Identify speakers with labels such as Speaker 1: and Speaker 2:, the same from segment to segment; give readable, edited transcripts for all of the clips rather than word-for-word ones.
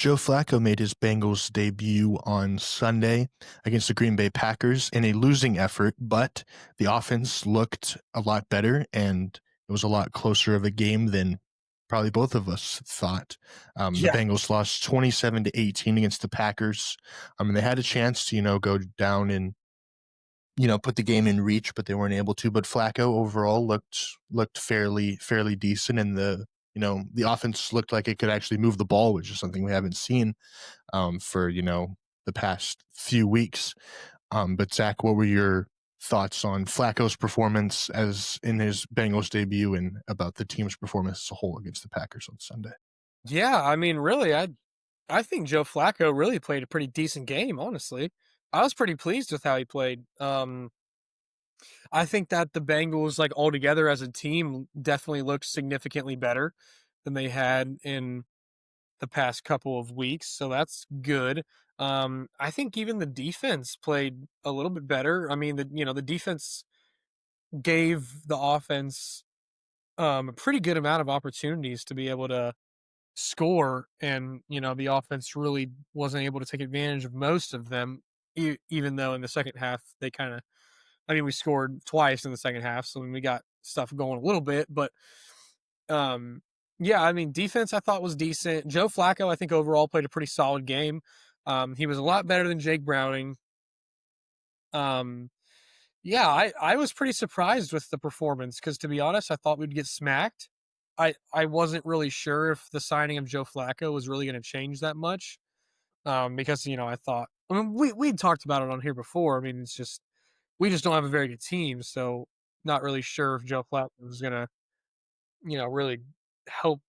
Speaker 1: Joe Flacco made his Bengals debut on Sunday against the Green Bay Packers in a losing effort, but the offense looked a lot better and it was a lot closer of a game than probably both of us thought. The
Speaker 2: Yeah.
Speaker 1: Bengals lost 27-18 against the Packers. And they had a chance to, go down and, put the game in reach, but they weren't able to. But Flacco overall looked fairly decent, and the offense looked like it could actually move the ball, which is something we haven't seen for the past few weeks. But Zach, what were your thoughts on Flacco's performance as in his Bengals debut, and about the team's performance as a whole against the Packers on Sunday?
Speaker 2: Yeah, I mean, really, I think Joe Flacco really played a pretty decent game, honestly. I was pretty pleased with how he played. I think that the Bengals, like altogether as a team, definitely looked significantly better than they had in the past couple of weeks, so that's good. I think even the defense played a little bit better. I mean, the defense gave the offense a pretty good amount of opportunities to be able to score, and the offense really wasn't able to take advantage of most of them, even though in the second half they kind of, I mean, we scored twice in the second half, so we got stuff going a little bit. But um yeah, I mean, defense I thought was decent. Joe Flacco, I think, overall played a pretty solid game. He was a lot better than Jake Browning. um yeah, I was pretty surprised with the performance because, to be honest, I thought we'd get smacked. I wasn't really sure if the signing of Joe Flacco was really going to change that much. Because I thought, I mean, we talked about it on here before. I mean, it's just we just don't have a very good team, so not really sure if Joe Flacco was going to really help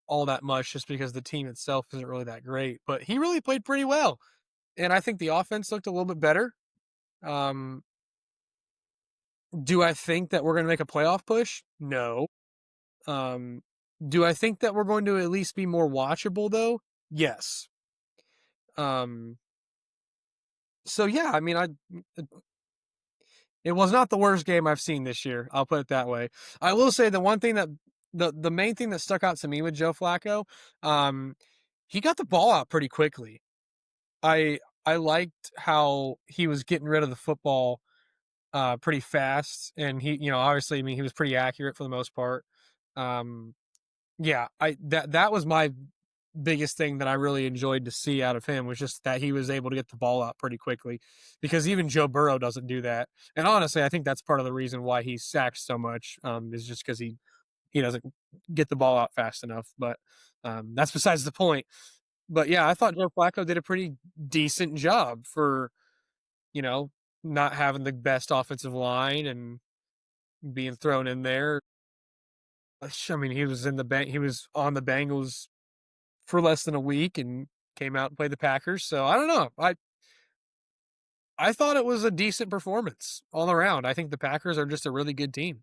Speaker 2: all that much, just because the team itself isn't really that great. But he really played pretty well, and I think the offense looked a little bit better. Um, do I think that we're going to make a playoff push? No. Um, do I think that we're going to at least be more watchable though? Yes. Um, so yeah, I mean, it was not the worst game I've seen this year. I'll put it that way. I will say the one thing that the main thing that stuck out to me with Joe Flacco, um, he got the ball out pretty quickly. I liked how he was getting rid of the football pretty fast, and obviously, I mean, he was pretty accurate for the most part. Um, yeah, I that was my biggest thing that I really enjoyed to see out of him, was just that he was able to get the ball out pretty quickly, because even Joe Burrow doesn't do that. And honestly, I think that's part of the reason why he's sacked so much, is just because he doesn't get the ball out fast enough. But that's besides the point. But yeah, I thought Joe Flacco did a pretty decent job for you know not having the best offensive line and being thrown in there. I mean, he was on the Bengals for less than a week and came out and played the Packers. So I don't know. I thought it was a decent performance all around. I think the Packers are just a really good team.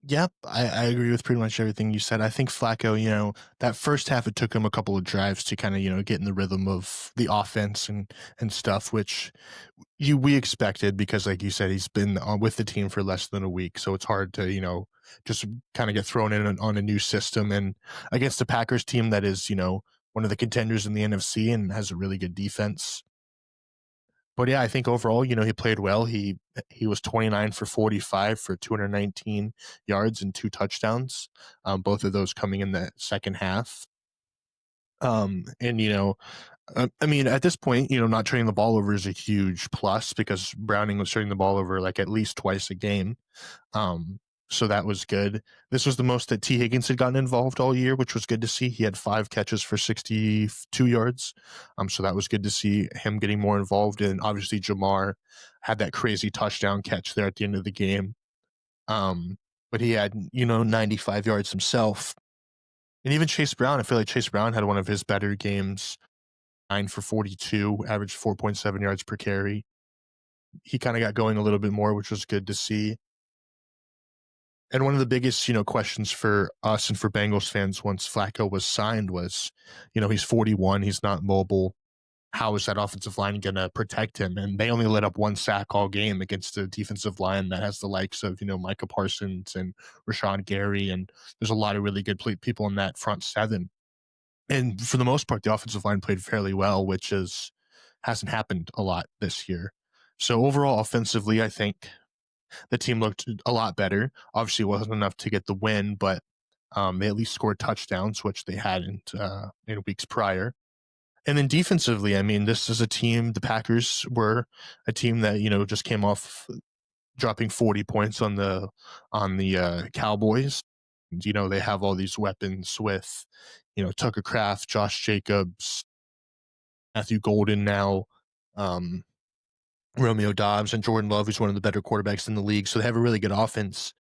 Speaker 1: Yep, I agree with pretty much everything you said. I think Flacco, that first half, it took him a couple of drives to kind of, get in the rhythm of the offense and stuff, which we expected because, like you said, he's been with the team for less than a week, so it's hard to, just kind of get thrown in on a new system, and against the Packers team that is, one of the contenders in the NFC and has a really good defense. But yeah, I think overall, he played well. He was 29 for 45 for 219 yards and two touchdowns, both of those coming in the second half. And I mean, at this point, not turning the ball over is a huge plus because Browning was turning the ball over like at least twice a game. Um, so that was good. This was the most that T. Higgins had gotten involved all year, which was good to see. He had 5 catches for 62 yards. So that was good to see him getting more involved. And obviously, Jamar had that crazy touchdown catch there at the end of the game. Um, but he had, 95 yards himself. And even Chase Brown, I feel like Chase Brown had one of his better games, 9 for 42, averaged 4.7 yards per carry. He kind of got going a little bit more, which was good to see. And one of the biggest, questions for us and for Bengals fans once Flacco was signed was, he's 41, he's not mobile. How is that offensive line going to protect him? And they only let up one sack all game against a defensive line that has the likes of, Micah Parsons and Rashawn Gary. And there's a lot of really good people in that front seven. And for the most part, the offensive line played fairly well, which is hasn't happened a lot this year. So overall, offensively, I think the team looked a lot better. Obviously, it wasn't enough to get the win, but they at least scored touchdowns, which they hadn't in weeks prior. And then defensively, I mean, this is a team. The Packers were a team that just came off dropping 40 points on the Cowboys. They have all these weapons with Tucker Kraft, Josh Jacobs, Matthew Golden now, um, Romeo Dobbs, and Jordan Love, who's one of the better quarterbacks in the league. So they have a really good offense.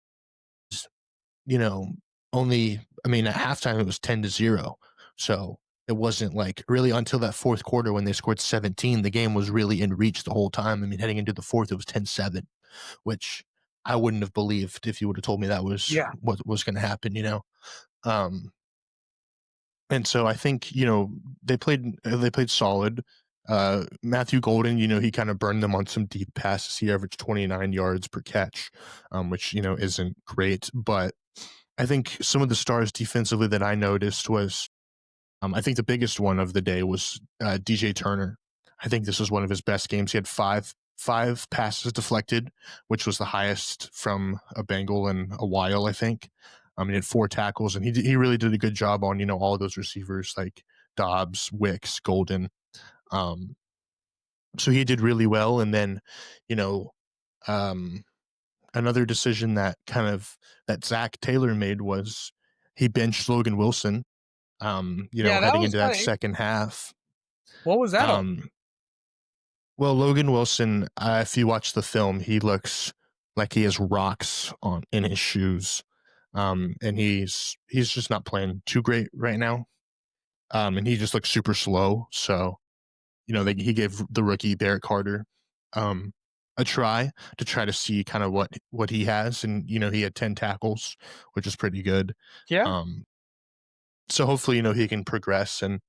Speaker 1: You know, only I mean at halftime it was 10-0. So it wasn't like really until that fourth quarter when they scored 17, the game was really in reach the whole time. I mean, heading into the fourth, it was 10-7, which I wouldn't have believed if you would have told me that was
Speaker 2: Yeah.
Speaker 1: what was going to happen. Um, and so I think they played solid. Matthew Golden, he kind of burned them on some deep passes. He averaged 29 yards per catch, which isn't great. But I think some of the stars defensively that I noticed was I think the biggest one of the day was DJ Turner. I think this was one of his best games. He had five passes deflected, which was the highest from a Bengal in a while. I think. He had 4 tackles, and he really did a good job on all of those receivers like Dobbs, Wicks, Golden. Um, so he did really well, and then you know um, another decision that Zach Taylor made was he benched Logan Wilson
Speaker 2: Yeah, that
Speaker 1: heading
Speaker 2: was
Speaker 1: into that
Speaker 2: kinda
Speaker 1: second half.
Speaker 2: what was that all?
Speaker 1: Um, well, Logan Wilson, if you watch the film, he looks like he has rocks on in his shoes, and he's just not playing too great right now. And he just looks super slow. So he gave the rookie Derek Carter um, a try to see kind of what he has, and he had 10 tackles, which is pretty good.
Speaker 2: Yeah,
Speaker 1: Um, so hopefully he can progress, and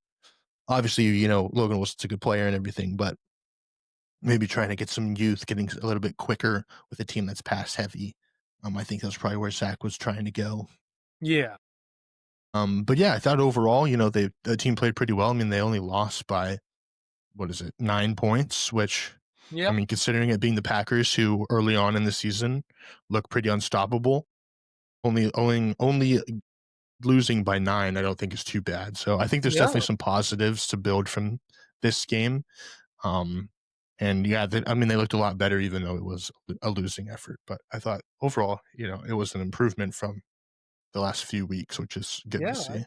Speaker 1: obviously Logan Wilson's a good player and everything, but maybe trying to get some youth, getting a little bit quicker with a team that's pass heavy. I think that's probably where Zach was trying to go.
Speaker 2: yeah,
Speaker 1: But yeah, I thought overall, the team played pretty well. I mean, they only lost by what is it, 9 points, which I
Speaker 2: yeah,
Speaker 1: mean, considering it being the Packers who early on in the season look pretty unstoppable, only losing by 9, I don't think is too bad. So I think there's
Speaker 2: yeah,
Speaker 1: definitely some positives to build from this game. Um, and yeah, I mean, they looked a lot better, even though it was a losing effort. But I thought overall, it was an improvement from the last few weeks, which is good to
Speaker 2: yeah,
Speaker 1: see.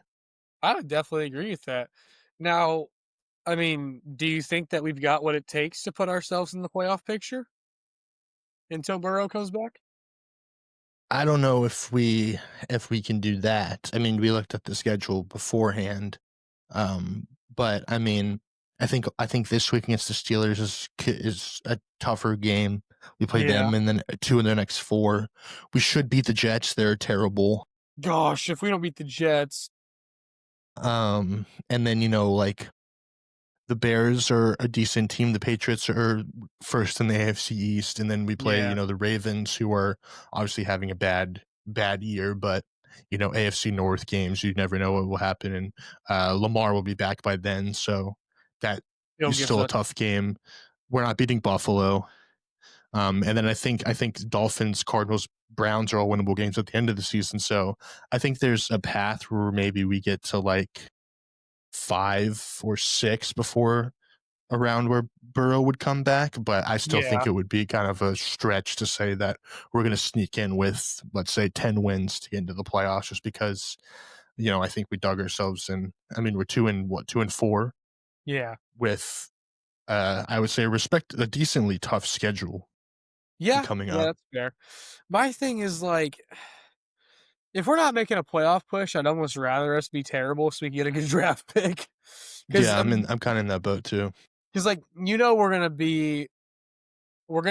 Speaker 2: I would definitely agree with that. Now, I mean, do you think that we've got what it takes to put ourselves in the playoff picture until Burrow comes back?
Speaker 1: I don't know if we can do that. I mean, we looked at the schedule beforehand, but I mean, I think this week against the Steelers is a tougher game. We play
Speaker 2: Yeah.
Speaker 1: them, and then 2 in their next 4. We should beat the Jets. They're terrible.
Speaker 2: Gosh, if we don't beat the Jets.
Speaker 1: And then like the Bears are a decent team. The Patriots are first in the AFC East, and then we play,
Speaker 2: Yeah,
Speaker 1: the Ravens, who are obviously having a bad year, but AFC North games, you never know what will happen, and Lamar will be back by then, so that
Speaker 2: he'll
Speaker 1: is
Speaker 2: give
Speaker 1: still a
Speaker 2: the
Speaker 1: tough game. We're not beating Buffalo, and then I think Dolphins, Cardinals, Browns are all winnable games at the end of the season. So I think there's a path where maybe we get to like 5 or 6 before around where Burrow would come back, but I still think
Speaker 2: yeah,
Speaker 1: it would be kind of a stretch to say that we're going to sneak in with, let's say, 10 wins to get into the playoffs just because, I think we dug ourselves in. I mean, we're 2-4
Speaker 2: yeah.
Speaker 1: with, I would say, a decently tough schedule
Speaker 2: Yeah,
Speaker 1: coming
Speaker 2: yeah,
Speaker 1: up.
Speaker 2: that's fair. My thing is, like, if we're not making a playoff push, I'd almost rather us be terrible so we can get a good draft pick. Because
Speaker 1: Yeah,
Speaker 2: I mean,
Speaker 1: I'm kind of in that boat too.
Speaker 2: because like, we're gonna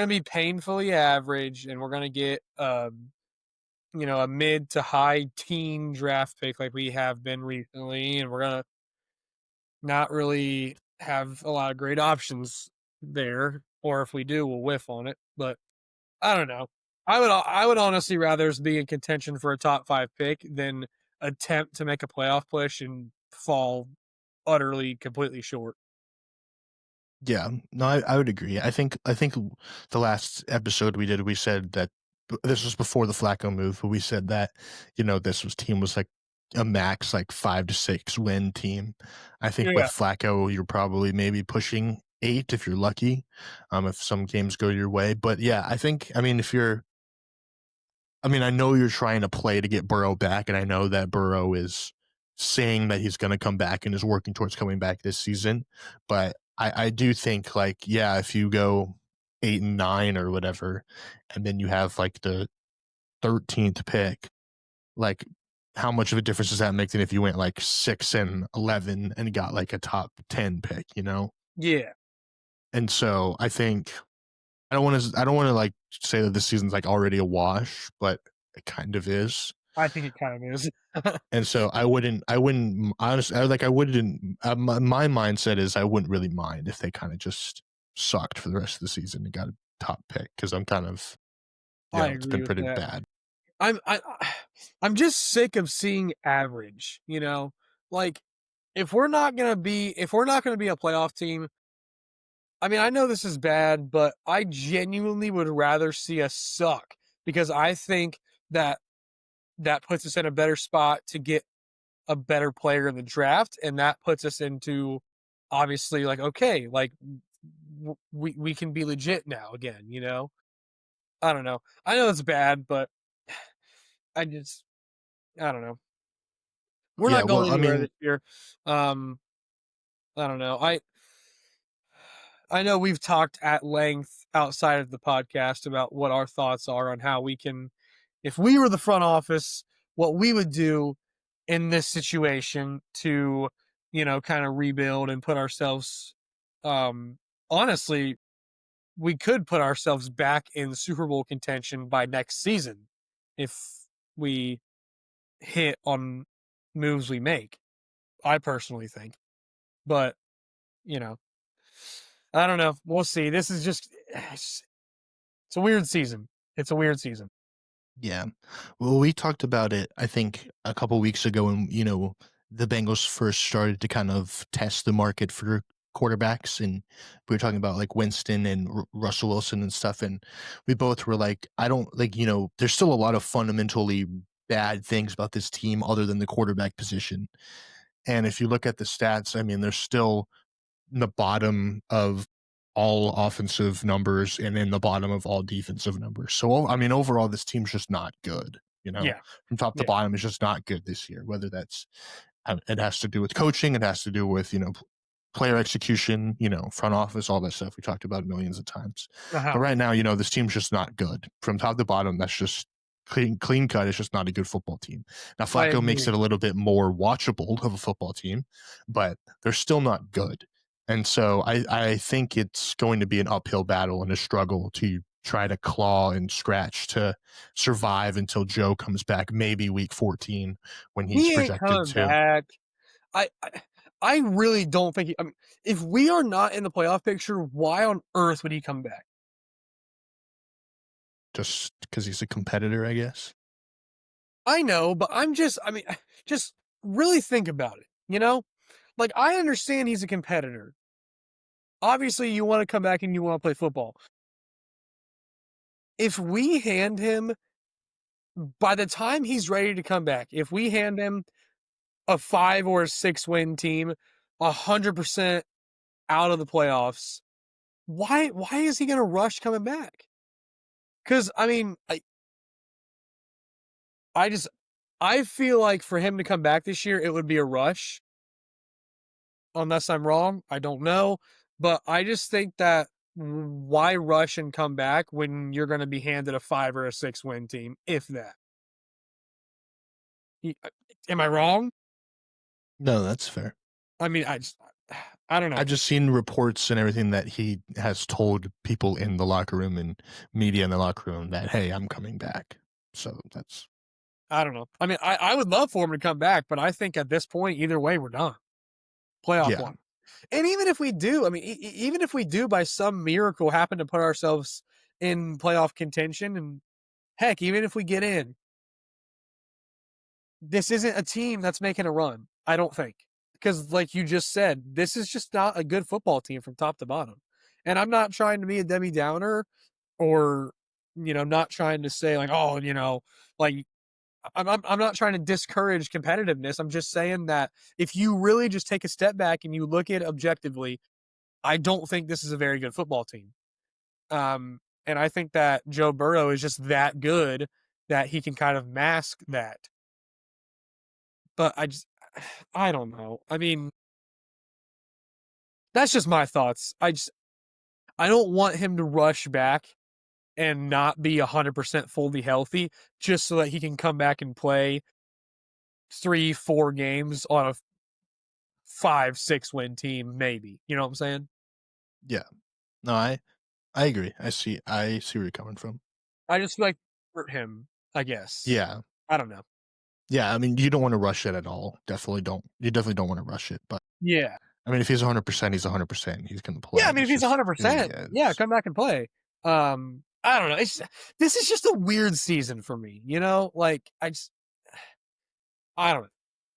Speaker 2: be painfully average, and we're gonna get, a mid to high teen draft pick like we have been recently, and we're gonna not really have a lot of great options there, or if we do, we'll whiff on it, but I don't know. I would honestly rather us be in contention for a top 5 pick than attempt to make a playoff push and fall utterly, completely short.
Speaker 1: Yeah, no, I would agree. I think the last episode we did, we said that this was before the Flacco move, but we said that this team was like a max like 5 to 6 win team. I think with
Speaker 2: Yeah,
Speaker 1: Flacco, you're probably maybe pushing 8 if you're lucky, if some games go your way. But yeah, I mean, I know you're trying to play to get Burrow back, and I know that Burrow is saying that he's going to come back and is working towards coming back this season. But I do think, like, yeah, if you go 8 and 9 or whatever, and then you have like the 13th pick, like, how much of a difference does that make than if you went like 6 and 11 and got like a top 10 pick, you know?
Speaker 2: yeah,
Speaker 1: And so I don't want to like say that this season's like already a wash, but it kind of is.
Speaker 2: I think it kind of is.
Speaker 1: And so I wouldn't honestly, I wouldn't, my mindset is I wouldn't really mind if they kind of just sucked for the rest of the season and got a top pick because I'm kind of,
Speaker 2: I
Speaker 1: it's
Speaker 2: agree
Speaker 1: been
Speaker 2: with
Speaker 1: pretty
Speaker 2: that.
Speaker 1: bad.
Speaker 2: I'm just sick of seeing average, you know? Like, if we're not gonna be a playoff team, I mean, I know this is bad, but I genuinely would rather see us suck because I think that that puts us in a better spot to get a better player in the draft, and that puts us into obviously like okay, like we can be legit now again, you know? I don't know. I know it's bad, but I just I don't know. We're
Speaker 1: Yeah,
Speaker 2: not
Speaker 1: well,
Speaker 2: going
Speaker 1: I
Speaker 2: anywhere
Speaker 1: mean,
Speaker 2: this year. Um, I don't know. I know we've talked at length outside of the podcast about what our thoughts are on how we can, if we were the front office, what we would do in this situation to, kind of rebuild and put ourselves, um, honestly, we could put ourselves back in Super Bowl contention by next season if we hit on moves we make. I personally think, but you know, I don't know. We'll see. This is just it's a weird season. It's a weird season.
Speaker 1: yeah. Well, we talked about it, I think, a couple weeks ago when, the Bengals first started to kind of test the market for quarterbacks. And we were talking about like Winston and Russell Wilson and stuff. And we both were like, I don't like, there's still a lot of fundamentally bad things about this team other than the quarterback position. And if you look at the stats, I mean, they're still in the bottom of all offensive numbers and in the bottom of all defensive numbers. So, I mean, overall, this team's just not good.
Speaker 2: Yeah.
Speaker 1: From top to
Speaker 2: Yeah.
Speaker 1: bottom, it's just not good this year. Whether that's it has to do with coaching, it has to do with player execution, front office, all that stuff we talked about millions of times.
Speaker 2: Uh-huh.
Speaker 1: But right now, this team's just not good. From top to bottom, that's just clean cut. It's just not a good football team. Now,
Speaker 2: I
Speaker 1: Flacco makes
Speaker 2: agree.
Speaker 1: it a little bit more watchable of a football team, but they're still not good. And so I think it's going to be an uphill battle and a struggle to try to claw and scratch to survive until Joe comes back, maybe week 14 when he's
Speaker 2: He ain't
Speaker 1: projected
Speaker 2: coming
Speaker 1: to.
Speaker 2: back. I really don't think I mean, if we are not in the playoff picture, why on earth would he come back?
Speaker 1: Just because he's a competitor, I guess.
Speaker 2: I know, but I mean, just really think about it, you know? Like, I understand he's a competitor. Obviously, you want to come back and you want to play football. If we hand him, by the time he's ready to come back, if we hand him a 5 or 6 win team, 100% out of the playoffs, why is he going to rush coming back? Because, I mean, I just, I feel like for him to come back this year, it would be a rush. Unless I'm wrong, I don't know. But I just think that why rush and come back when you're going to be handed a 5 or 6 win team, if that? Y- uh, Am I wrong?
Speaker 1: No, that's fair.
Speaker 2: I mean, I don't know.
Speaker 1: I've just seen reports and everything that he has told people in the locker room and media in the locker room that, hey, I'm coming back. So that's,
Speaker 2: I don't know. I mean, I would love for him to come back, but I think at this point, either way, we're done. Playoff
Speaker 1: yeah.
Speaker 2: one. And even if we do, I mean, even if we do by some miracle happen to put ourselves in playoff contention, and heck, even if we get in, this isn't a team that's making a run. I don't think. because like you just said, this is just not a good football team from top to bottom. And I'm not trying to be a Debbie Downer or, not trying to say like, oh, like I'm not trying to discourage competitiveness. I'm just saying that if you really just take a step back and you look at it objectively, I don't think this is a very good football team. And I think that Joe Burrow is just that good that he can kind of mask that. But I don't know. I mean, that's just my thoughts. I don't want him to rush back and not be 100% fully healthy just so that he can come back and play 3, 4 games on a 5, 6 win team, maybe. You know what I'm saying?
Speaker 1: Yeah. No, I agree. I see where you're coming from.
Speaker 2: I just feel like hurt him, I guess.
Speaker 1: Yeah.
Speaker 2: I don't know.
Speaker 1: Yeah, I mean, you don't wanna rush it at all. Definitely don't. You definitely don't wanna rush it, but,
Speaker 2: Yeah.
Speaker 1: I mean, if he's 100%, he's 100%. He's gonna
Speaker 2: Yeah, I
Speaker 1: play.
Speaker 2: mean, if
Speaker 1: It's
Speaker 2: he's
Speaker 1: just who he
Speaker 2: 100%, yeah,
Speaker 1: is.
Speaker 2: come back and play. I don't know. This is just a weird season for me, you know? Like, I don't know.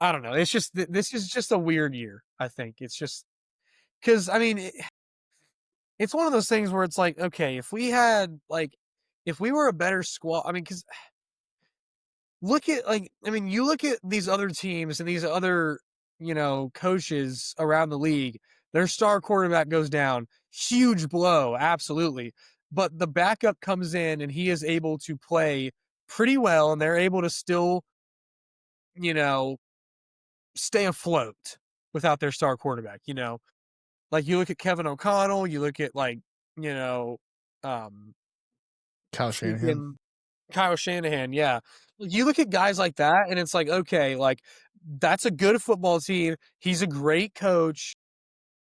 Speaker 2: I don't know. It's just this is just a weird year, I think. It's just because I mean, it's one of those things where it's like, okay, if we were a better squad, I mean, because look at like, I mean, you look at these other teams and these other, coaches around the league, their star quarterback goes down, huge blow, absolutely. But the backup comes in and he is able to play pretty well, and they're able to still, you know, stay afloat without their star quarterback, Like you look at Kevin O'Connell, you look at like, you know, um
Speaker 1: Kyle Shanahan.
Speaker 2: freaking Kyle Shanahan, yeah. You look at guys like that, and it's like, okay, like that's a good football team. He's a great coach.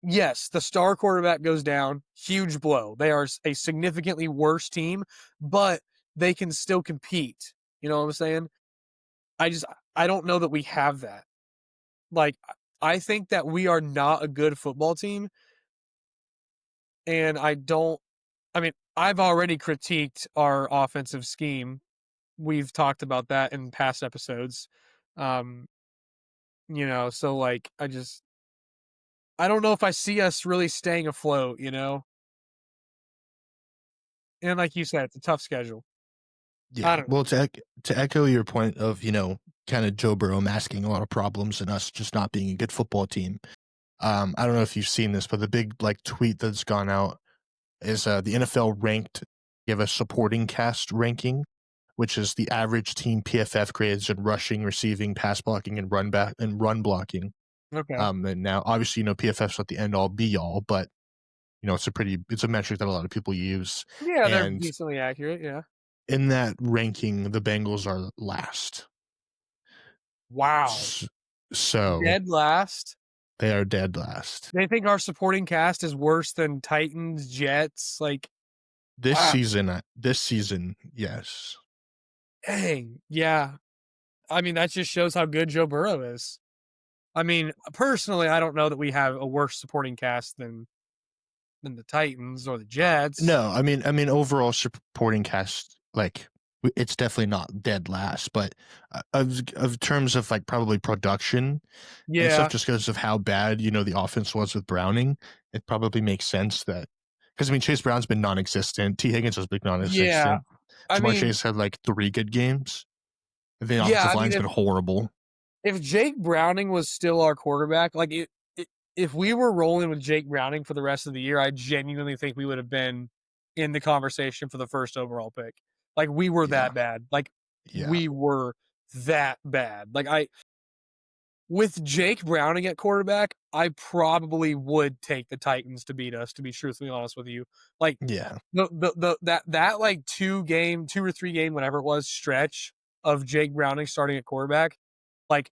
Speaker 2: Yes, the star quarterback goes down, huge blow. They are a significantly worse team, but they can still compete. You know what I'm saying? I just I don't know that we have that. Like I think that we are not a good football team, and I mean, I've already critiqued our offensive scheme. We've talked about that in past episodes. Um, so like I don't know if I see us really staying afloat, And like you said, it's a tough schedule. I
Speaker 1: Yeah.
Speaker 2: don't know.
Speaker 1: Well, to echo your point of, kinda Joe Burrow masking a lot of problems and us just not being a good football team, I don't know if you've seen this, but the big, like, tweet that's gone out is, the NFL ranked give a supporting cast ranking, which is the average team PFF grades in rushing, receiving, pass blocking, and run blocking.
Speaker 2: Okay.
Speaker 1: And now obviously, PFF's not the end all be all, but it's a metric that a lot of people use.
Speaker 2: Yeah, they're
Speaker 1: And
Speaker 2: decently accurate, yeah.
Speaker 1: in that ranking, the Bengals are last.
Speaker 2: Wow.
Speaker 1: S- So
Speaker 2: Dead last.
Speaker 1: they are dead last.
Speaker 2: They think our supporting cast is worse than Titans, Jets, like, wow,
Speaker 1: This season, yes.
Speaker 2: dang. Yeah. I mean, that just shows how good Joe Burrow is. I mean, personally, I don't know that we have a worse supporting cast than the Titans or the Jets.
Speaker 1: No, I mean, overall supporting cast, like, it's definitely not dead last, but, of terms of, like, probably production and stuff
Speaker 2: Yeah.
Speaker 1: just because of how bad, the offense was with Browning, it probably makes sense that because I mean, Chase Brown's been non-existent, T. Higgins has been
Speaker 2: Yeah.
Speaker 1: non-existent,
Speaker 2: I
Speaker 1: Jamar
Speaker 2: mean,
Speaker 1: Chase had, like, 3 good games, and the
Speaker 2: yeah,
Speaker 1: offensive
Speaker 2: I mean,
Speaker 1: line's been horrible.
Speaker 2: if Jake Browning was still our quarterback, like if we were rolling with Jake Browning for the rest of the year, I genuinely think we would have been in the conversation for the first overall pick. Like we were
Speaker 1: Yeah,
Speaker 2: that bad. Like
Speaker 1: yeah,
Speaker 2: we were that bad. Like with Jake Browning at quarterback, I probably would take the Titans to beat us, to be truthfully honest with you. Like
Speaker 1: yeah,
Speaker 2: that like 2 or 3 game, whatever it was, stretch of Jake Browning starting at quarterback, like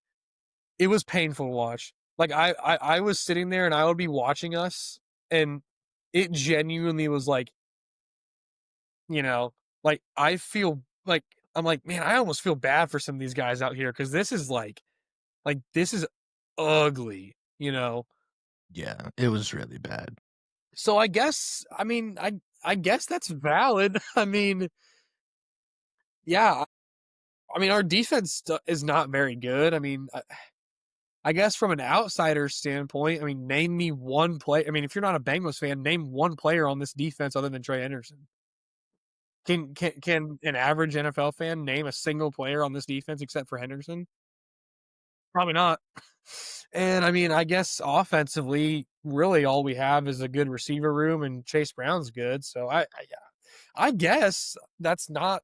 Speaker 2: it was painful to watch. Like I was sitting there and I would be watching us, and it genuinely was like, you know, like I feel like I'm like, man, I almost feel bad for some of these guys out here because this is like this is ugly.
Speaker 1: yeah, it was really bad.
Speaker 2: So I guess I mean I guess that's valid. I mean, yeah. I mean, our defense is not very good. I mean, I guess from an outsider standpoint, I mean, name me one play. I mean, if you're not a Bengals fan, name one player on this defense other than Trey Henderson. Can an average NFL fan name a single player on this defense except for Henderson? Probably not. And I mean, I guess offensively, really all we have is a good receiver room, and Chase Brown's good. So yeah, I guess that's not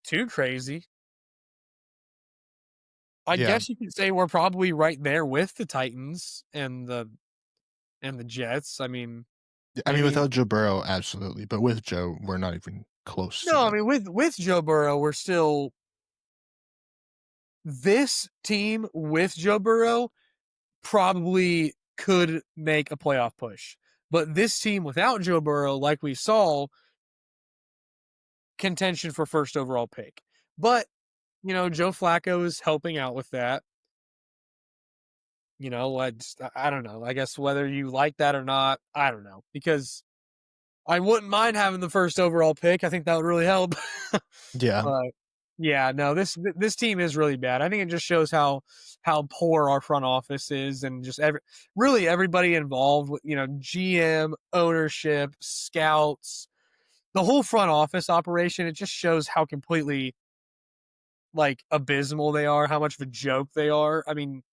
Speaker 2: too crazy. I
Speaker 1: Yeah.
Speaker 2: guess you could say we're probably right there with the Titans and the Jets. I mean,
Speaker 1: I mean,
Speaker 2: maybe
Speaker 1: without Joe Burrow, absolutely, but with Joe, we're not even close to
Speaker 2: no. I
Speaker 1: that.
Speaker 2: mean, with Joe Burrow, we're still this team with Joe Burrow probably could make a playoff push. But this team without Joe Burrow, like we saw, contention for first overall pick. But, Joe Flacco is helping out with that. I don't know. I guess whether you like that or not, I don't know. Because I wouldn't mind having the first overall pick. I think that would really help.
Speaker 1: Yeah.
Speaker 2: But yeah, no, this team is really bad. I think it just shows how poor our front office is, and just really everybody involved with GM, ownership, scouts, the whole front office operation. It just shows how completely like abysmal they are, how much of a joke they are. I mean,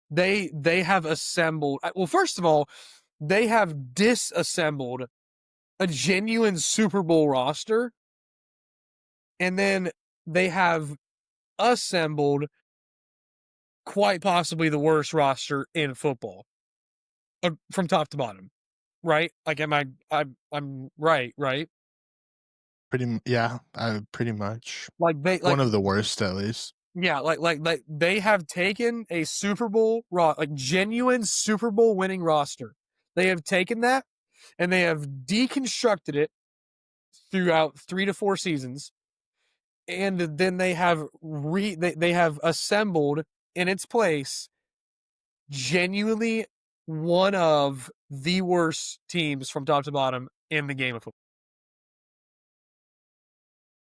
Speaker 2: they have assembled. Well, first of all, they have disassembled a genuine Super Bowl roster, and then they have assembled quite possibly the worst roster in football, from top to bottom, right? Like, I'm right, right?
Speaker 1: Yeah, pretty much.
Speaker 2: Like
Speaker 1: One of the worst, at least.
Speaker 2: yeah, like they have taken a Super Bowl like genuine Super Bowl winning roster. They have taken that and they have deconstructed it throughout 3 to 4 seasons, and then they have assembled in its place genuinely one of the worst teams from top to bottom in the game of football.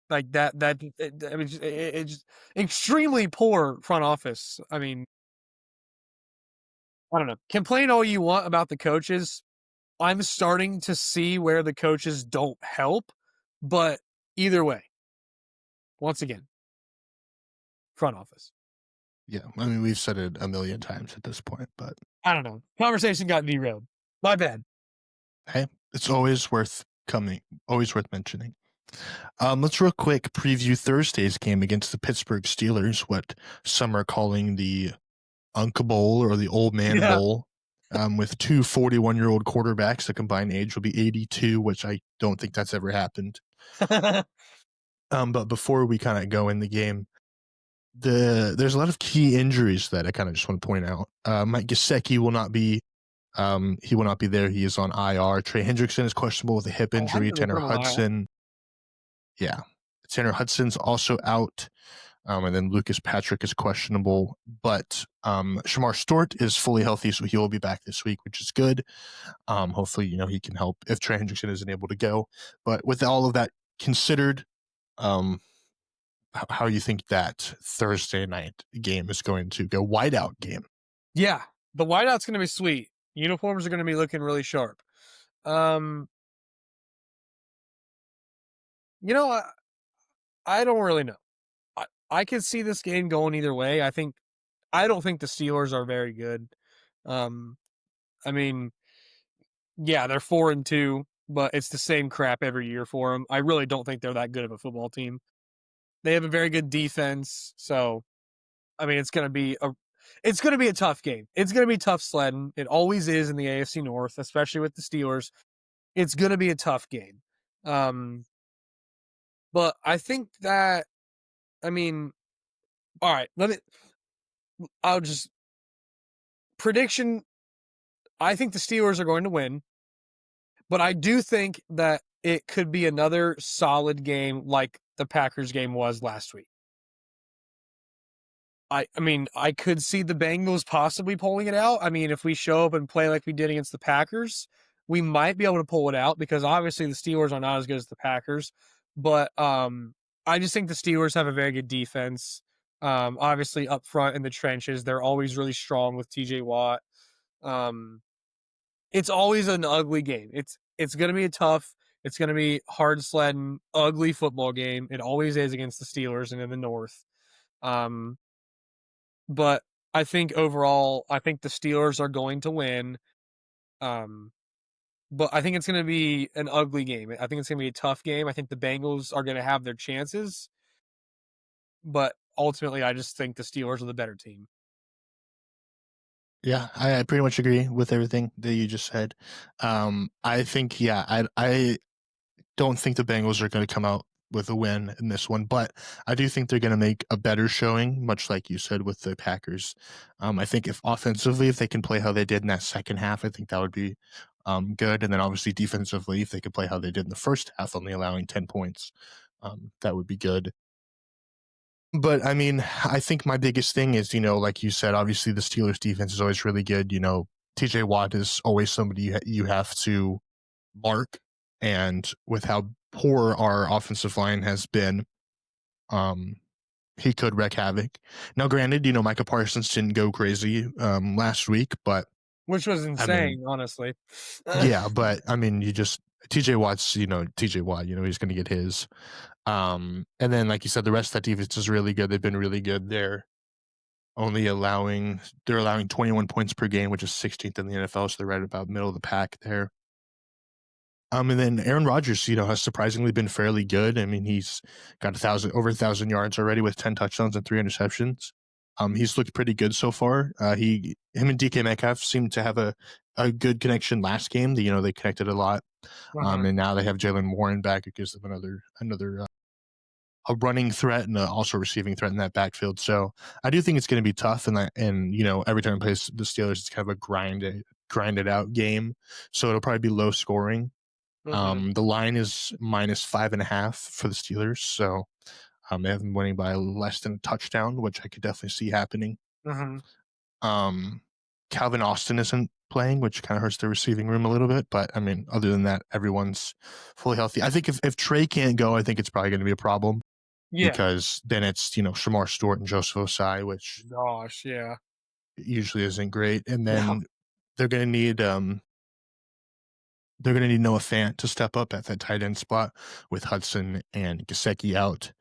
Speaker 2: Like I mean, it's just extremely poor front office. I mean, I don't know. Complain all you want about the coaches. I'm starting to see where the coaches don't help, but either way, once again, front office.
Speaker 1: Yeah, I mean, we've said it a million times at this point, but
Speaker 2: I don't know. Conversation got derailed. My bad.
Speaker 1: hey, it's always worth mentioning. Let's real quick preview Thursday's game against the Pittsburgh Steelers, what some are calling the Unk Bowl or the Old Man
Speaker 2: Yeah.
Speaker 1: Bowl, with two 41-year-old quarterbacks. The combined age will be 82, which I don't think that's ever happened. But before we kind of go in the game, there's a lot of key injuries that I kind of just want to point out. Mike Gesicki will not be he will not be there. He is on IR. Trey Hendrickson is questionable with a hip
Speaker 2: Oh, I
Speaker 1: injury.
Speaker 2: didn't know they put him on IR.
Speaker 1: Yeah, Tanner Hudson's also out. And then Lucas Patrick is questionable, but Shamar Stewart is fully healthy, so he will be back this week, which is good. Hopefully, he can help if Trey Hendrickson isn't able to go. But with all of that considered, um, how you think that Thursday night game is going to go? Whiteout game.
Speaker 2: Yeah, the whiteout's going to be sweet. Uniforms are going to be looking really sharp. Um, you know, I don't really know. I could see this game going either way. I don't think the Steelers are very good. Um, I mean, yeah, they're 4-2, but it's the same crap every year for them. I really don't think they're that good of a football team. They have a very good defense, so I mean, it's gonna be a tough game. It's gonna be tough sledding. It always is in the AFC North, especially with the Steelers. It's gonna be a tough game. Um, but I think that I mean, all right. I'll just prediction. I think the Steelers are going to win, but I do think that it could be another solid game like the Packers game was last week. I mean, I could see the Bengals possibly pulling it out. I mean, if we show up and play like we did against the Packers, we might be able to pull it out because obviously the Steelers are not as good as the Packers. But I just think the Steelers have a very good defense. Obviously up front in the trenches, they're always really strong with TJ Watt. Um, it's always an ugly game. It's gonna be a tough, it's gonna be hard sledding, ugly football game. It always is against the Steelers and in the North. Um, but I think overall, I think the Steelers are going to win. Um, but I think it's gonna be an ugly game. I think it's gonna be a tough game. I think the Bengals are gonna have their chances, but ultimately, I just think the Steelers are the better team.
Speaker 1: Yeah, I pretty much agree with everything that you just said. I think, yeah, I don't think the Bengals are going to come out with a win in this one, but I do think they're going to make a better showing, much like you said with the Packers. I think if offensively, if they can play how they did in that second half, I think that would be good. And then obviously defensively, if they could play how they did in the first half, only allowing 10 points, that would be good. But I mean, I think my biggest thing is, like you said, obviously the Steelers defense is always really good. TJ Watt is always somebody you have to mark. And with how poor our offensive line has been, um, he could wreak havoc. Now, granted, Micah Parsons didn't go crazy last week, but
Speaker 2: Which was
Speaker 1: I mean,
Speaker 2: insane, honestly.
Speaker 1: yeah, but I mean, TJ Watt's, TJ Watt, he's going to get his. And then, like you said, the rest of that defense is really good. They've been really good. They're allowing 21 points per game, which is 16th in the NFL. So they're right about middle of the pack there. And then Aaron Rodgers, has surprisingly been fairly good. I mean, he's got over 1,000 yards already with 10 touchdowns and 3 interceptions. He's looked pretty good so far. Him and DK Metcalf seemed to have a good connection last game. They connected a lot.
Speaker 2: Uh-huh.
Speaker 1: And now they have Jalen Warren back. It gives them another a running threat and also a receiving threat in that backfield. So I do think it's going to be tough. And every time I play the Steelers, it's kind of a grinded out game. So it'll probably be low scoring.
Speaker 2: Mhm.
Speaker 1: The line is -5.5 for the Steelers, so they have them winning by less than a touchdown, which I could definitely see happening.
Speaker 2: Mhm.
Speaker 1: Um, Calvin Austin isn't playing, which kind of hurts the receiving room a little bit, but I mean, other than that, everyone's fully healthy. I think if Trey can't go, I think it's probably going to be a problem
Speaker 2: Yeah.
Speaker 1: because then it's Shamar Stewart and Joseph Osai, which
Speaker 2: Gosh, yeah.
Speaker 1: usually isn't great, and
Speaker 2: No.
Speaker 1: then they're going to need they're going to need Noah Fant to step up at that tight end spot with Hudson and Gesicki out.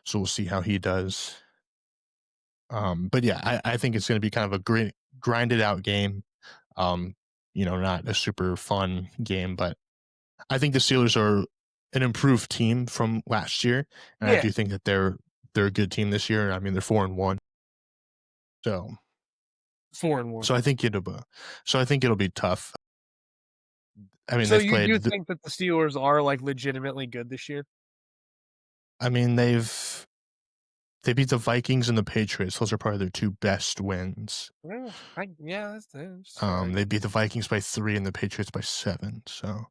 Speaker 1: So we'll see how he does. But yeah, I think it's going to be kind of a grinded out game. Um, not a super fun game, but I think the Steelers are an improved team from last year, and I
Speaker 2: Yeah.
Speaker 1: do think that they're a good team this year. I mean, they're 4-1, so
Speaker 2: 4-1.
Speaker 1: so I think it'll be tough. I mean,
Speaker 2: So
Speaker 1: they've
Speaker 2: you
Speaker 1: played.
Speaker 2: do think that the Steelers are, like, legitimately good this year?
Speaker 1: I mean, they beat the Vikings and the Patriots. Those are probably their two best wins.
Speaker 2: Well, yeah, that's fair.
Speaker 1: They beat the Vikings by 3 and the Patriots by 7. So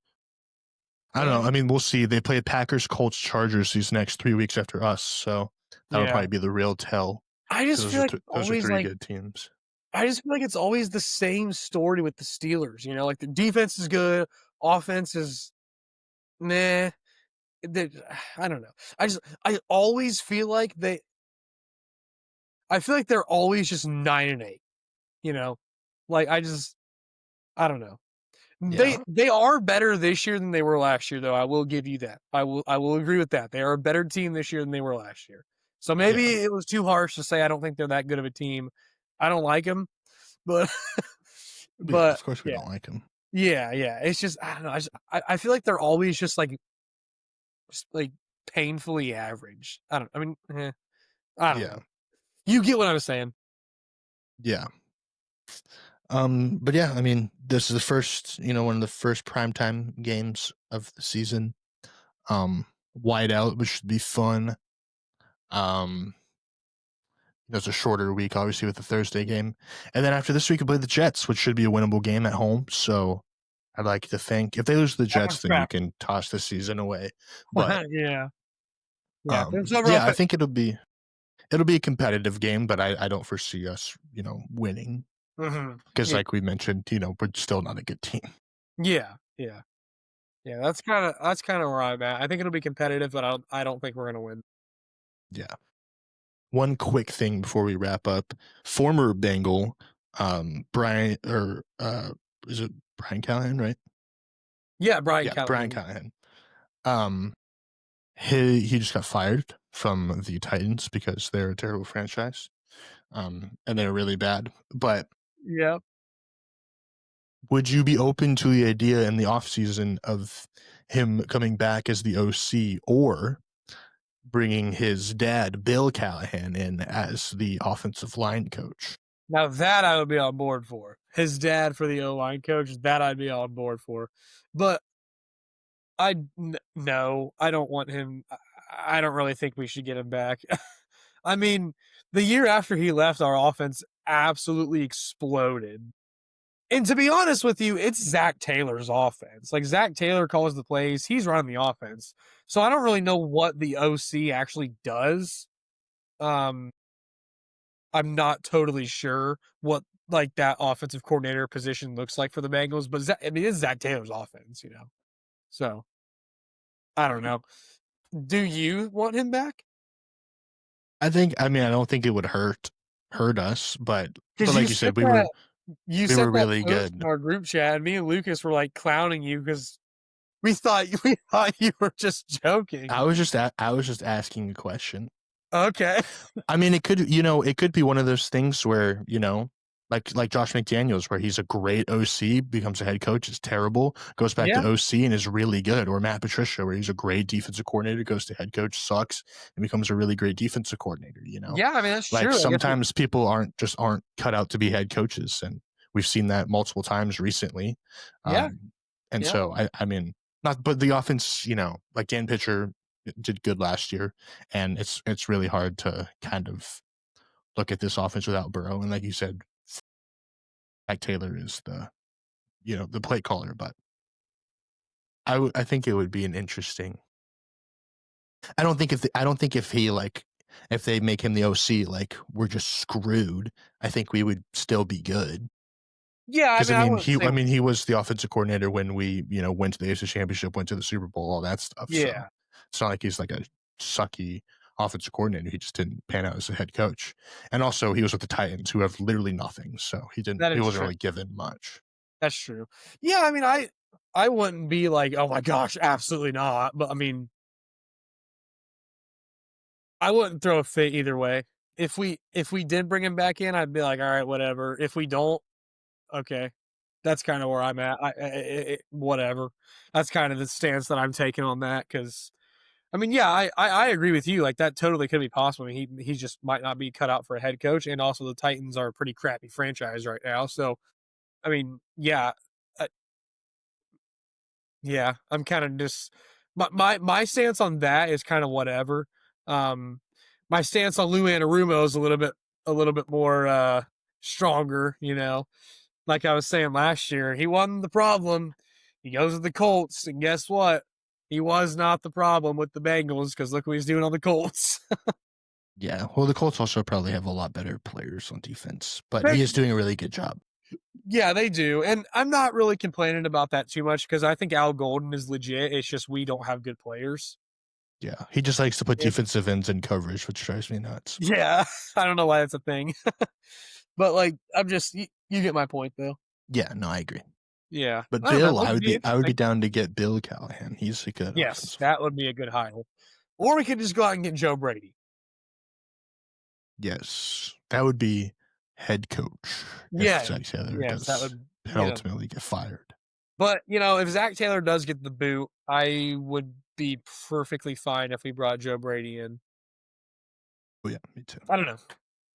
Speaker 1: I don't know.
Speaker 2: Yeah.
Speaker 1: I mean, we'll see. They play Packers, Colts, Chargers these next 3 weeks after us. So that'll
Speaker 2: Yeah.
Speaker 1: probably be the real tell.
Speaker 2: I just
Speaker 1: Because
Speaker 2: feel like it's
Speaker 1: those are
Speaker 2: always,
Speaker 1: three
Speaker 2: like
Speaker 1: good teams.
Speaker 2: I just feel like it's always the same story with the Steelers, like, the defense is good, offense is meh. The I don't know. I always feel like I feel like they're always just 9-8, you know? Like, I don't know. They
Speaker 1: Yeah.
Speaker 2: they are better this year than they were last year, though, I will give you that. I will agree with that. They are a better team this year than they were last year. So maybe
Speaker 1: Yeah.
Speaker 2: it was too harsh to say I don't think they're that good of a team. I don't like them, but
Speaker 1: Yeah.
Speaker 2: but
Speaker 1: Of course, we
Speaker 2: yeah.
Speaker 1: don't like them.
Speaker 2: Yeah, yeah. It's just I don't know. I feel like they're always just like painfully average. I mean, I don't
Speaker 1: Yeah.
Speaker 2: know. You get what I'm saying.
Speaker 1: Yeah. But yeah, I mean, this is the first, one of the first primetime games of the season. Wide out, which should be fun. Um, it's a shorter week, obviously, with the Thursday game. And then after this week, we play the Jets, which should be a winnable game at home. So I'd like to think if they lose to the
Speaker 2: That one's
Speaker 1: Jets, then you
Speaker 2: scrappy.
Speaker 1: can toss the season away. But
Speaker 2: Yeah. Yeah. It's over
Speaker 1: yeah,
Speaker 2: up
Speaker 1: I
Speaker 2: at
Speaker 1: think it'll be a competitive game, but I don't foresee us, winning
Speaker 2: Mhm.
Speaker 1: because,
Speaker 2: Yeah.
Speaker 1: like we mentioned, we're still not a good team.
Speaker 2: Yeah. Yeah. Yeah, that's kinda where I'm at. I think it'll be competitive, but I don't think we're gonna win.
Speaker 1: Yeah. one quick thing before we wrap up. Former Bengal, Brian or is it Brian Callahan, right?
Speaker 2: Yeah, Brian
Speaker 1: Yeah, Brian
Speaker 2: Callahan.
Speaker 1: Callahan. Um, he just got fired from the Titans because they're a terrible franchise. And they're really bad. But
Speaker 2: Yeah.
Speaker 1: would you be open to the idea in the offseason of him coming back as the OC or bringing his dad, Bill Callahan, in as the offensive line coach?
Speaker 2: Now that I would be on board for. His dad for the O-line coach, that I'd be on board for. But no, I don't want him. I don't really think we should get him back. I mean, the year after he left, our offense absolutely exploded. And to be honest with you, it's Zach Taylor's offense. Like Zach Taylor calls the plays, he's running the offense. So I don't really know what the OC actually does. Um, I'm not totally sure what like that offensive coordinator position looks like for the Bengals, but I mean, it's Zach Taylor's offense, you know. So I don't know. Do you want him back?
Speaker 1: I mean, I don't think it would hurt us, but
Speaker 2: Because
Speaker 1: like you said,
Speaker 2: you
Speaker 1: we were
Speaker 2: sent that
Speaker 1: really
Speaker 2: post in
Speaker 1: good.
Speaker 2: our group chat, and me and Lucas were like clowning you because we thought you were just joking.
Speaker 1: I was just asking a question.
Speaker 2: Okay.
Speaker 1: I mean, it could be one of those things where, like Josh McDaniels, where he's a great OC, becomes a head coach, is terrible, goes back to
Speaker 2: Yeah.
Speaker 1: OC and is really good, or Matt Patricia, where he's a great defensive coordinator, goes to head coach, sucks, and becomes a really great defensive coordinator.
Speaker 2: Yeah, I mean, that's
Speaker 1: Like
Speaker 2: true. I guess
Speaker 1: sometimes people aren't cut out to be head coaches, and we've seen that multiple times recently.
Speaker 2: yeah,
Speaker 1: Um, and
Speaker 2: yeah.
Speaker 1: so I mean, not, but the offense, like Dan Pitcher did good last year, and it's really hard to kind of look at this offense without Burrow. And like you said, Mike Taylor is the play caller, but I think it would be an interesting. I don't think if he like if they make him the OC, like we're just screwed. I think we would still be good.
Speaker 2: Yeah, I
Speaker 1: Because
Speaker 2: mean, I wouldn't say
Speaker 1: he was the offensive coordinator when we went to the AFC Championship, went to the Super Bowl, all that stuff. So
Speaker 2: yeah,
Speaker 1: it's not like he's like a sucky offensive coordinator. He just didn't pan out as a head coach. And also, he was with the Titans, who have literally nothing. So
Speaker 2: that
Speaker 1: he
Speaker 2: is
Speaker 1: wasn't
Speaker 2: true.
Speaker 1: really given much.
Speaker 2: That's true. Yeah, I mean, I wouldn't be like, "Oh my gosh, absolutely not," but I mean, I wouldn't throw a fit either way. If we did bring him back in, I'd be like, "All right, whatever." If we don't, okay. That's kinda where I'm at. Whatever. That's kind of the stance that I'm taking on that because I mean, yeah, I agree with you. Like that totally could be possible. I mean, he just might not be cut out for a head coach, and also the Titans are a pretty crappy franchise right now. So, I mean, yeah, uh, yeah, I'm kind of just my stance on that is kind of whatever. Um, my stance on Lou Anarumo is a little bit more stronger. You know, like I was saying last year, he wasn't the problem. He goes to the Colts, and guess what? He was not the problem with the Bengals because look what he's doing on the Colts.
Speaker 1: Yeah. Well, the Colts also probably have a lot better players on defense, but he is doing a really good job.
Speaker 2: Yeah, they do. And I'm not really complaining about that too much because I think Al Golden is legit. It's just we don't have good players.
Speaker 1: Yeah. He just likes to put
Speaker 2: Yeah.
Speaker 1: defensive ends in coverage, which drives me nuts.
Speaker 2: Yeah. I don't know why that's a thing. But like I'm just you get my point though.
Speaker 1: Yeah. No, I agree.
Speaker 2: Yeah.
Speaker 1: But
Speaker 2: I don't know.
Speaker 1: Bill,
Speaker 2: It'd be
Speaker 1: I would be
Speaker 2: interesting.
Speaker 1: down to get Bill Callahan. He's a good
Speaker 2: Yes,
Speaker 1: offensive.
Speaker 2: that would be a good hire. Or we could just go out and get Joe Brady.
Speaker 1: Yes, that would be head coach if
Speaker 2: Yeah.
Speaker 1: Zach Taylor
Speaker 2: Yes, that
Speaker 1: does
Speaker 2: would yeah.
Speaker 1: ultimately get fired.
Speaker 2: But if Zach Taylor does get the boot, I would be perfectly fine if we brought Joe Brady in.
Speaker 1: Oh yeah, me too.
Speaker 2: I don't know.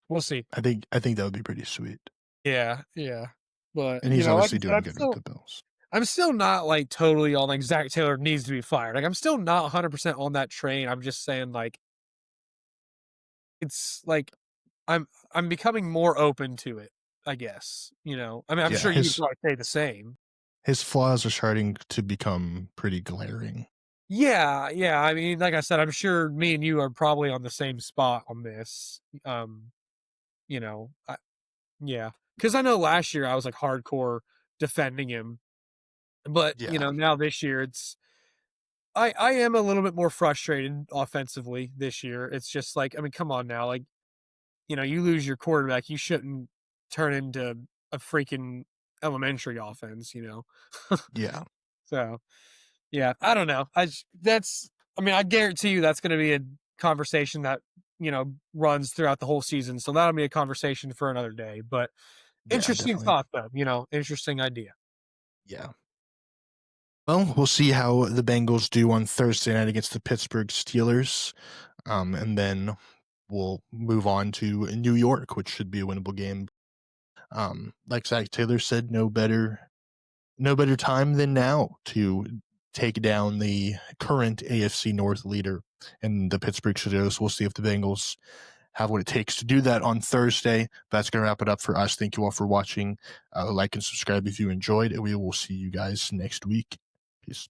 Speaker 2: We'll see.
Speaker 1: I think that would be pretty sweet.
Speaker 2: Yeah, yeah. But
Speaker 1: And he's
Speaker 2: like I
Speaker 1: obviously
Speaker 2: said,
Speaker 1: doing good with the Bills.
Speaker 2: I'm still not like totally on like Zach Taylor needs to be fired. Like I'm still not 100% on that train. I'm just saying like it's like I'm becoming more open to it, I guess. I mean, I'm
Speaker 1: Yeah,
Speaker 2: sure you would probably say the same.
Speaker 1: his flaws are starting to become pretty glaring.
Speaker 2: Yeah, yeah. I mean, like I said, I'm sure me and you are probably on the same spot on this. You know, I, yeah, because I know last year I was like hardcore defending him, but
Speaker 1: Yeah,
Speaker 2: now this year I am a little bit more frustrated offensively this year. It's just like, I mean, come on now, like you lose your quarterback, you shouldn't turn into a freaking elementary offense.
Speaker 1: Yeah.
Speaker 2: So, yeah, I don't know. I mean, I guarantee you that's gonna be a conversation that, runs throughout the whole season, so that'll be a conversation for another day, but
Speaker 1: Yeah,
Speaker 2: interesting
Speaker 1: definitely.
Speaker 2: thought though, interesting idea.
Speaker 1: Yeah. Well, we'll see how the Bengals do on Thursday night against the Pittsburgh Steelers. And then we'll move on to New York, which should be a winnable game. Like Zach Taylor said, no better time than now to take down the current AFC North leader and the Pittsburgh Steelers. We'll see if the Bengals have what it takes to do that on Thursday. That's going to wrap it up for us. Thank you all for watching. Like and subscribe if you enjoyed, and we will see you guys next week. Peace.